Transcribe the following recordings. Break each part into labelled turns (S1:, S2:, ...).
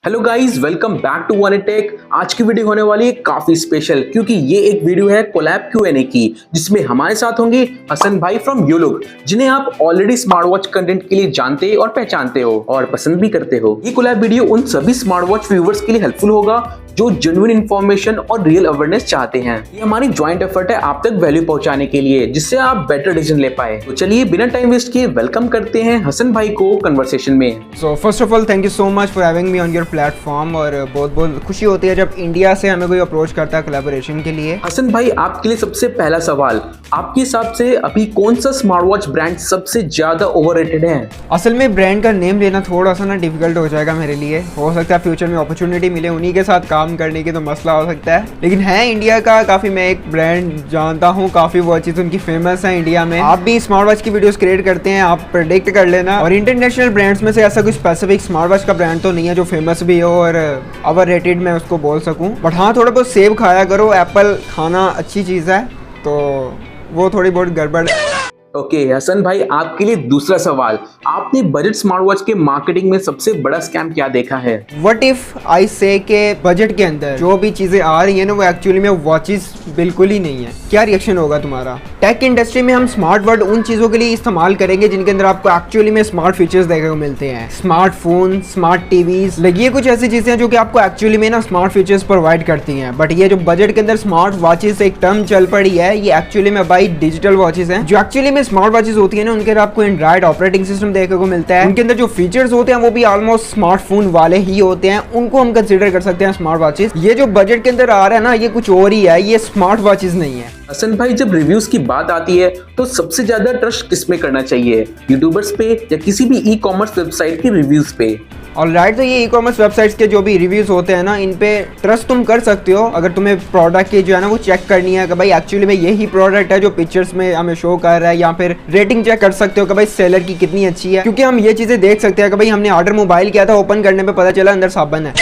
S1: Hello guys, welcome back to One Tech. आज की video होने वाली है काफी स्पेशल क्योंकि ये एक वीडियो है कोलैब Q&A की, जिसमें हमारे साथ होंगे हसन भाई फ्रॉम यूलुक, जिन्हें आप ऑलरेडी स्मार्ट वॉच कंटेंट के लिए जानते और पहचानते हो और पसंद भी करते हो। ये कोलैब वीडियो उन सभी स्मार्ट वॉच व्यूअर्स के लिए हेल्पफुल होगा जो जेन्युइन इंफॉर्मेशन और रियल अवेयरनेस चाहते हैं। ये हमारी ज्वाइंट एफर्ट है आप तक वैल्यू पहुंचाने के लिए, जिससे आप बेटर डिसीजन ले पाए। तो चलिए बिना टाइम वेस्ट किए वेलकम करते हैं हसन भाई को कन्वर्सेशन में।
S2: So first of all thank you so much for having me on your platform. और बहुत बहुत खुशी होती है जब इंडिया से हमें कोई अप्रोच करता है कोलैबोरेशन के लिए।
S1: हसन भाई, आपके लिए सबसे पहला सवाल, आपके हिसाब से अभी कौन सा स्मार्ट वॉच ब्रांड सबसे ज्यादा ओवररेटेड है?
S2: असल में ब्रांड का नेम लेना थोड़ा सा ना डिफिकल्ट हो जाएगा मेरे लिए। हो सकता है फ्यूचर में अपॉर्चुनिटी मिले उन्हीं के साथ काम करने की, तो मसला हो सकता है। लेकिन है इंडिया का काफी, मैं एक ब्रांड जानता हूँ, काफी वॉचेस उनकी फेमस है इंडिया में। आप भी स्मार्ट वॉच की वीडियोस क्रिएट करते हैं, आप प्रेडिक्ट कर लेना। और इंटरनेशनल ब्रांड्स में से ऐसा कोई स्पेसिफिक स्मार्ट वॉच का ब्रांड तो नहीं है जो फेमस भी हो और ओवर रेटेड मैं उसको बोल सकूं। बट हाँ, थोड़ा बहुत सेब खाया करो, एप्पल खाना अच्छी चीज़ है, तो वो थोड़ी बहुत गड़बड़।
S1: ओके हसन भाई, आपके लिए दूसरा सवाल, आपने बजट स्मार्ट वॉच के मार्केटिंग में सबसे बड़ा स्कैम क्या देखा है?
S2: व्हाट इफ आई से के बजट के अंदर जो भी चीजें आ रही है ना वो एक्चुअली में वॉचेस बिल्कुल ही नहीं है, क्या रिएक्शन होगा तुम्हारा? टेक इंडस्ट्री में हम स्मार्ट वर्ड उन चीजों के लिए इस्तेमाल करेंगे जिनके अंदर आपको एक्चुअली में स्मार्ट फीचर्स देखने को मिलते हैं। स्मार्टफोन, स्मार्ट टीवीज, ये कुछ ऐसी चीजें हैं जो कि आपको एक्चुअली में ना स्मार्ट फीचर्स प्रोवाइड करती हैं। बट ये जो बजट के अंदर स्मार्ट वॉचेस एक टर्म चल पड़ी है, ये एक्चुअली में भाई डिजिटल वॉचेस हैं। जो एक्चुअली में स्मार्ट वॉचेस होती है ना, उनके अंदर आपको एंड्रॉइड ऑपरेटिंग सिस्टम देखने को मिलता है। उनके अंदर जो फीचर्स होते हैं वो भी ऑलमोस्ट स्मार्टफोन वाले ही होते हैं, उनको हम कंसीडर कर सकते हैं स्मार्ट वॉचेस। ये जो बजट के अंदर आ रहा है ना, ये कुछ और ही है, ये स्मार्ट वॉचेस नहीं है।
S1: हसन भाई, जब रिव्यूज की बात आती है तो सबसे ज्यादा ट्रस्ट किस में करना चाहिए, यूट्यूबर्स पे या किसी भी ई कॉमर्स वेबसाइट के रिव्यूज पे?
S2: ऑलराइट, तो ये ई कॉमर्स वेबसाइट्स के जो भी रिव्यूज होते हैं ना, इन पे ट्रस्ट तुम कर सकते हो अगर तुम्हें प्रोडक्ट की जो है ना वो चेक करनी है कि भाई एक्चुअली में यही प्रोडक्ट है जो पिक्चर्स में हमें शो कर रहा है, या फिर रेटिंग चेक कर सकते हो कि भाई सेलर की कितनी अच्छी है। क्योंकि हम ये चीजें देख सकते हैं कि भाई हमने ऑर्डर मोबाइल किया था, ओपन करने पे पता चला अंदर साबुन है।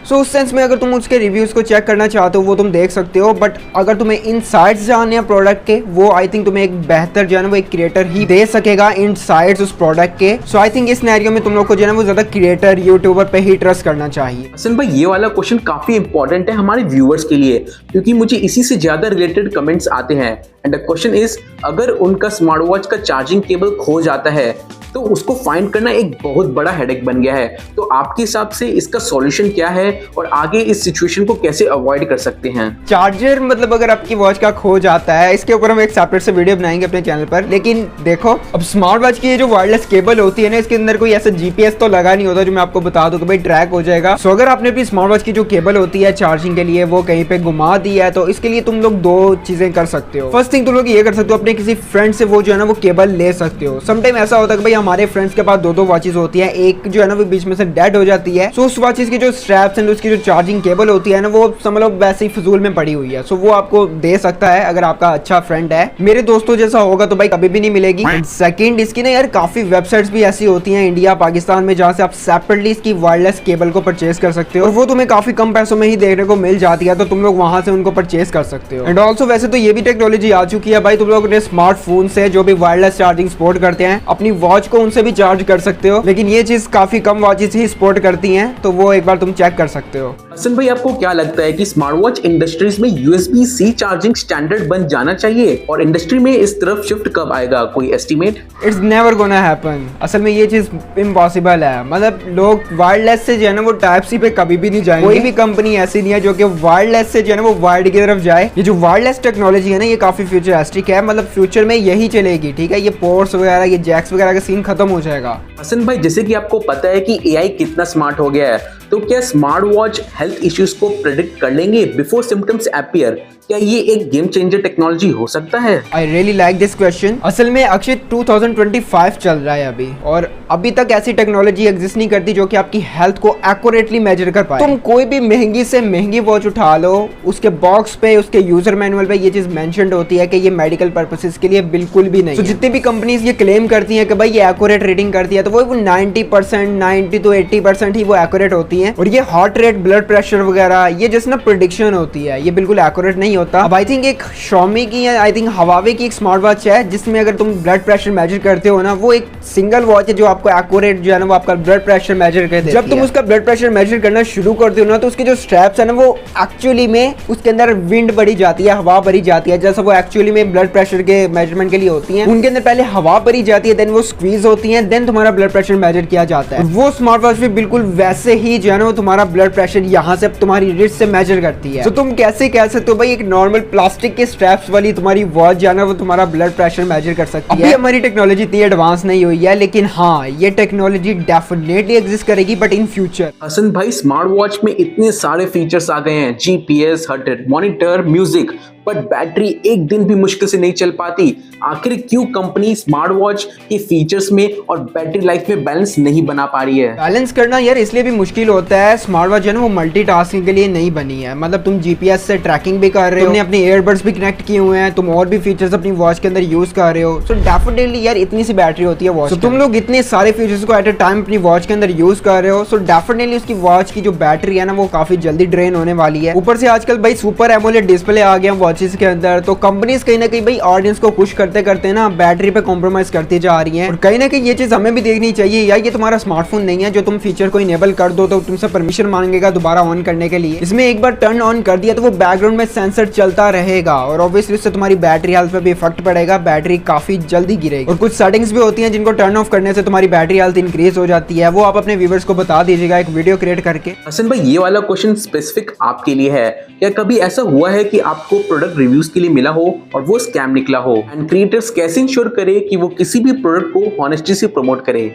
S2: सो उस सेंस में अगर तुम उसके रिव्यूज को चेक करना चाहते हो वो तुम देख सकते हो। बट अगर तुम्हें इनसाइट्स जानने हैं प्रोडक्ट के, वो आई थिंक तुम्हें एक बेहतर जो है ना वो एक क्रिएटर ही दे सकेगा इनसाइट्स उस प्रोडक्ट के। सो आई थिंक इस सिनेरियो में तुम लोग को जो है ना वो ज्यादा क्रिएटर, यूट्यूबर पे ही ट्रस्ट करना चाहिए।
S1: हसन भाई, ये वाला क्वेश्चन काफी इंपॉर्टेंट है हमारे व्यूअर्स के लिए, क्योंकि मुझे इसी से ज्यादा रिलेटेड कमेंट्स आते हैं। एंड द क्वेश्चन इज, अगर उनका स्मार्ट वॉच का चार्जिंग केबल खो जाता है तो उसको फाइंड करना एक बहुत बड़ा हेडेक बन गया है। तो आपके हिसाब से इसका सॉल्यूशन क्या है और आगे इस सिचुएशन को कैसे अवॉइड कर सकते हैं?
S2: चार्जर मतलब अगर आपकी वॉच का खो जाता है, इसके ऊपर हम एक सेपरेट से वीडियो बनाएंगे अपने चैनल पर। लेकिन देखो, अब स्मार्ट वॉच की ये जो वायरलेस केबल होती है ना, इसके अंदर कोई ऐसा जीपीएस तो लगा नहीं होता जो मैं आपको बता दूं कि भाई ट्रैक हो जाएगा। सो अगर आपने अपनी स्मार्ट वॉच की जो केबल होती है चार्जिंग के लिए वो कहीं पे घुमा दी है, तो इसके लिए तुम लोग दो चीजें कर सकते हो। फर्स्ट थिंग तुम लोग ये कर सकते हो, अपने किसी फ्रेंड से वो जो है ना वो केबल ले सकते हो। समटाइम ऐसा होता है कि भाई हमारे फ्रेंड्स के पास दो वॉचेस होती है, एक जो है ना वो बीच में से डेड हो जाती है। सो उस वॉचेस की जो स्ट्रैप्स एंड उसकी जो चार्जिंग केबल होती है ना, वो समझ लो वैसे ही फजूल में पड़ी हुई है। सो वो आपको दे सकता है अगर आपका अच्छा फ्रेंड है। मेरे दोस्तों जैसा होगा तो भाई कभी भी नहीं मिलेगी। सेकंड, इसकी ना यार काफी वेबसाइट्स भी ऐसी होती हैं इंडिया पाकिस्तान में जहां से आप सेपरेटली इसकी वायरलेस केबल को परचेज कर सकते हो, और वो तुम्हें काफी कम पैसों में ही देखने को मिल जाती है, तो तुम लोग वहां से उनको परचेज कर सकते हो। एंड ऑल्सो वैसे तो ये भी टेक्नोलॉजी आ चुकी है भाई, तुम लोग अपने स्मार्टफोन से जो भी वायरलेस चार्जिंग सपोर्ट करते हैं अपनी वॉच को उनसे भी चार्ज कर सकते हो। लेकिन ये चीज काफी कम वॉचेस ही सपोर्ट करती हैं, तो वो एक बार तुम चेक कर सकते हो।
S1: हसन भाई, आपको क्या लगता है कि स्मार्ट वॉच इंडस्ट्रीज में USB-C चार्जिंग स्टैंडर्ड बन जाना चाहिए और इंडस्ट्री में इस तरफ शिफ्ट कब आएगा, कोई estimate?
S2: It's never gonna happen. असल में ये चीज इम्पॉसिबल है। मतलब लोग वायरलेस से जो है ना वो टाइप सी पे कभी भी नहीं जाएंगे। कोई भी कंपनी ऐसी नहीं है जो कि वायरलेस से जो है ना वो वायर्ड की तरफ जाए। ये जो वायरलेस टेक्नोलॉजी है ना, ये काफी फ्यूचरिस्टिक है, मतलब फ्यूचर में यही चलेगी। ठीक है, ये पोर्ट्स वगैरह, ये जैक्स वगैरह का सीन खत्म हो जाएगा।
S1: हसन भाई, जैसे कि आपको पता है कि AI कितना स्मार्ट हो गया है, तो क्या स्मार्ट वॉच हेल्थ इश्यूज को प्रेडिक्ट कर लेंगे बिफोर सिम्टम्स अपीयर? क्या ये एक गेम चेंजर टेक्नोलॉजी हो सकता है?
S2: I really like this question. असल में अक्षय 2025 चल रहा है अभी, और अभी तक ऐसी टेक्नोलॉजी एग्जिस्ट नहीं करती जो कि आपकी हेल्थ को एक्यूरेटली मेजर कर पाए। तुम कोई भी महंगी से महंगी वॉच उठा लो, उसके बॉक्स पे, उसके यूजर मैनुअल पे ये चीज मेंशन्ड होती है कि ये मेडिकल पर्पसेस के लिए बिल्कुल भी नहीं। तो जितनी भी कंपनीज ये क्लेम करती हैं कि भाई ये एक्यूरेट रीडिंग करती है, तो वो 90%, 90 to 80% ही वो एक्यूरेट होती है। और ये हार्ट रेट, ब्लड प्रेशर वगैरह, ये जैसे ना प्रेडिक्शन होती है, ये बिल्कुल एक्यूरेट नहीं नहीं होता। अब आई थिंक एक Xiaomi की या आई थिंक Huawei की एक स्मार्ट वॉच है जिसमें अगर तुम ब्लड प्रेशर मेजर करते हो ना, वो एक सिंगल वॉच है जो आपको एक्यूरेट जो है ना वो आपका ब्लड प्रेशर मेजर कर देती है। जब तुम उसका ब्लड प्रेशर मेजर करना शुरू करते हो ना, तो उसके जो स्ट्रैप्स है ना वो एक्चुअली में उसके अंदर विंड बढ़ी जाती है, हवा भरी जाती है। जैसा वो एक्चुअली में ब्लड प्रेशर के मेजरमेंट के लिए होती है, उनके अंदर पहले हवा भरी जाती है, देन वो स्क्वीज होती है, देन तुम्हारा ब्लड प्रेशर मेजर किया जाता है। वो स्मार्ट वॉच भी बिल्कुल वैसे ही जो है ना वो तुम्हारा ब्लड प्रेशर यहाँ से तुम्हारी रिस्ट से मेजर करती है। तो तुम कैसे कह सकते हो भाई एक नॉर्मल प्लास्टिक के स्ट्रैप्स वाली तुम्हारी वॉच जो है ना वो तुम्हारा ब्लड प्रेशर मेजर कर सकती है। अभी हमारी टेक्नोलॉजी इतनी एडवांस नहीं हुई है, लेकिन हाँ ये टेक्नोलॉजी डेफिनेटली एग्जिस्ट करेगी, बट इन फ्यूचर।
S1: हसन भाई, स्मार्ट वॉच में इतने सारे फीचर्स आ गए हैं, GPS, heart rate monitor, music, but battery एक दिन भी मुश्किल से नहीं चल पाती। आखिर क्यों कंपनी स्मार्ट वॉच के फीचर्स में और बैटरी लाइफ में बैलेंस नहीं बना पा रही है?
S2: बैलेंस करना यार इसलिए भी मुश्किल होता है, स्मार्ट वॉच है ना वो मल्टीटास्किंग के लिए नहीं बनी है। मतलब तुम जीपीएस से ट्रैकिंग भी कर रहे हो, तुमने अपने ईयरबड्स भी कनेक्ट किए हुए हैं, तुम और भी फीचर्स अपनी वॉच के अंदर यूज कर रहे हो। सो डेफिनेटली यार इतनी सी बैटरी होती है वॉच, तो तुम लोग इतने सारे फीचर्स को एट अ टाइम अपनी वॉच के अंदर यूज कर रहे हो। सो डेफिनेटली उसकी वॉच की जो बैटरी है ना वो काफी जल्दी ड्रेन होने वाली है। ऊपर से आजकल भाई सुपर एमोलेड डिस्प्ले आ गया वॉचेस के अंदर, तो कंपनीज कहीं ना कहीं भाई ऑडियंस को खुश करते करते ना बैटरी पे कॉम्प्रोमाइज करती जा रही हैं। और कहीं ना कहीं ये चीज हमें भी देखनी चाहिए, यार ये तुम्हारा स्मार्टफोन नहीं है जो तुम फीचर को इनेबल कर दो तो तुमसे परमिशन मांगेगा दोबारा ऑन करने के लिए। इसमें एक बार टर्न ऑन कर दिया तो वो बैकग्राउंड में सेंसर चलता रहेगा और ऑब्वियसली उससे तुम्हारी बैटरी हेल्थ पे भी इफेक्ट पड़ेगा, बैटरी काफी जल्दी गिरेगी। और कुछ सेटिंग्स भी होती हैं जिनको टर्न ऑफ करने से तुम्हारी बैटरी हेल्थ इंक्रीज हो जाती है, वो आप अपने व्यूअर्स को बता दीजिएगा एक वीडियो क्रिएट करके।
S1: हसन भाई, ये वाला क्वेश्चन स्पेसिफिक आपके लिए है। क्या कभी ऐसा हुआ है कि आपको प्रोडक्ट रिव्यूज के लिए मिला हो और वो स्कैम निकला हो? एंड क्रिएटर्स कैसे इंश्योर करे कि वो किसी भी प्रोडक्ट को हॉनेस्टी से प्रमोट करे?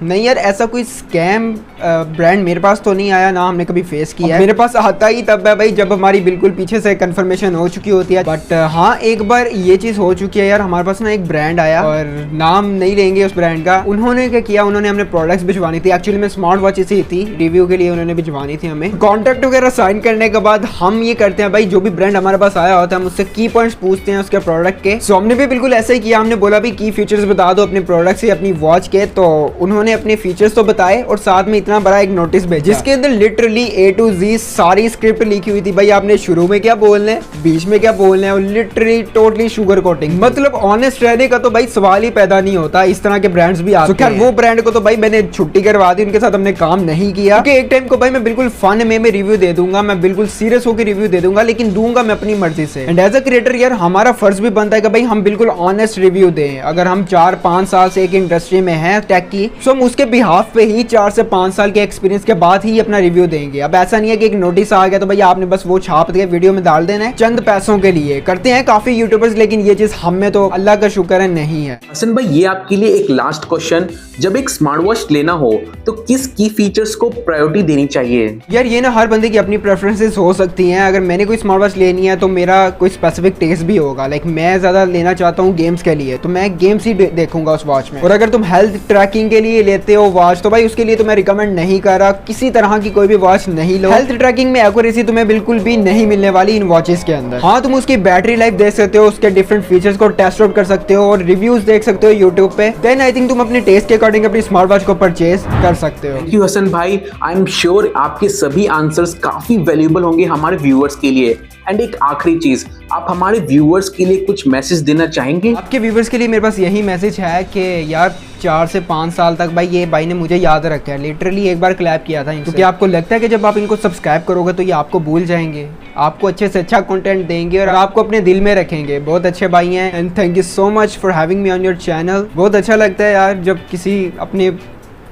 S2: नहीं यार, ऐसा कोई स्कैम ब्रांड मेरे पास तो नहीं आया, ना हमने कभी फेस किया है। मेरे पास आता ही तब है भाई जब हमारी बिल्कुल पीछे से कंफर्मेशन हो चुकी होती है। बट हाँ, एक बार ये चीज़ हो चुकी है यार, हमारे पास ना एक ब्रांड आया और नाम नहीं लेंगे उस ब्रांड का। उन्होंने क्या किया, उन्होंने हमने प्रोडक्ट्स भिजवानी थी, एक्चुअली में स्मार्ट वॉचेस ही थी, रिव्यू के लिए उन्होंने भिजवानी थी हमें। कॉन्ट्रैक्ट वगैरह साइन करने के बाद हम ये करते हैं भाई, जो भी ब्रांड हमारे पास आया होता है हम उससे की पॉइंट्स पूछते हैं उसके प्रोडक्ट के। सो हमने भी बिल्कुल ऐसा ही किया, हमने बोला भी की फीचर्स बता दो अपने प्रोडक्ट से, अपनी वॉच के। तो उन्होंने अपने फीचर्स तो बताए और साथ में इतना बड़ा एक नोटिस भेजा जिसके अंदर लिटरली A to Z सारी स्क्रिप्ट लिखी हुई थी। भाई आपने शुरू में क्या बोलना है, बीच में क्या बोलना है, और लिटरली टोटली शुगर कोटिंग। मतलब ऑनेस्ट रहने का तो भाई सवाल ही पैदा नहीं होता। इस तरह के ब्रांड्स भी आते हैं। वो ब्रांड को तो भाई मैंने छुट्टी करवा दी, उनके साथ हमने काम नहीं किया, क्योंकि एक टाइम को भाई मैं बिल्कुल फन में रिव्यू दे दूंगा, मैं बिल्कुल सीरियस होकर रिव्यू दे दूंगा, लेकिन दूंगा मैं अपनी मर्जी से। एंड एज अ क्रिएटर यार हमारा फर्ज भी बनता है कि भाई हम बिल्कुल ऑनेस्ट रिव्यू दें। अगर हम 4-5 साल से एक इंडस्ट्री में हैं टेक की, तो हम उसके बिहाफ पे ही 4 से 5 साल के एक्सपीरियंस के बाद ही अपना रिव्यू देंगे। अब ऐसा नहीं है कि एक नोटिस आ गया तो भाई आपने बस वो छाप दिया वीडियो में डाल देना है चंद पैसों के लिए। करते हैं काफी यूट्यूबर्स, लेकिन ये चीज हम में तो अल्लाह का शुक्र है नहीं है।
S1: हसन भाई, ये आपके लिए एक लास्ट क्वेश्चन, जब एक स्मार्ट वॉच लेना हो तो किस की फीचर्स को प्रायोरिटी देनी चाहिए?
S2: यार ये ना हर बंदे की अपनी प्रेफरेंसेस हो सकती हैं। अगर मैंने कोई स्मार्ट वॉच लेनी है तो मेरा कोई स्पेसिफिक टेस्ट भी होगा। लाइक मैं ज्यादा लेना चाहता हूँ गेम्स के लिए, तो मैं गेम्स ही देखूंगा उस वॉच में। और अगर तुम हेल्थ ट्रैकिंग के लिए लेते हो वॉच, तो भाई उसके लिए तो मैं रिकमेंड नहीं कर रहा, किसी तरह की कोई भी वॉच नहीं लो। हेल्थ ट्रैकिंग में एक्यूरेसी तुम्हें बिल्कुल भी नहीं मिलने वाली इन वॉचेस के अंदर। हाँ, तुम उसकी बैटरी लाइफ देख सकते हो, उसके डिफरेंट फीचर्स को टेस्ट आउट कर सकते हो और रिव्यूज देख सकते हो यूट्यूब पे। देन आई थिंक तुम अपने टेस्ट के अकॉर्डिंग अपनी स्मार्ट वॉच को परचेज कर सकते हो।
S1: थैंक यू हसन भाई, आई एम श्योर आपके सभी आंसर्स काफी वैल्यूएबल होंगे हमारे व्यूअर्स के लिए। एंड एक आखिरी चीज, आप हमारे व्यूअर्स के लिए कुछ मैसेज देना चाहेंगे?
S2: आपके व्यूअर्स के लिए मेरे पास यही मैसेज है कि यार 4 से 5 साल तक भाई ये भाई ने मुझे याद रखा है, लिटरली एक बार क्लैप किया था। क्योंकि आपको लगता है कि जब आप इनको सब्सक्राइब करोगे तो ये आपको भूल जाएंगे, आपको अच्छे से अच्छा कंटेंट देंगे और आपको अपने दिल में रखेंगे। बहुत अच्छे भाई हैं and thank you so much for having me on your channel. बहुत अच्छा लगता है यार जब किसी अपने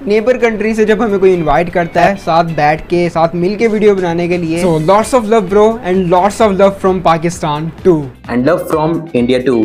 S2: नेबर कंट्री से जब हमें कोई इनवाइट करता है साथ बैठ के, साथ मिल के वीडियो बनाने के लिए। So lots of love bro and lots of love from Pakistan too,
S1: and love from India to.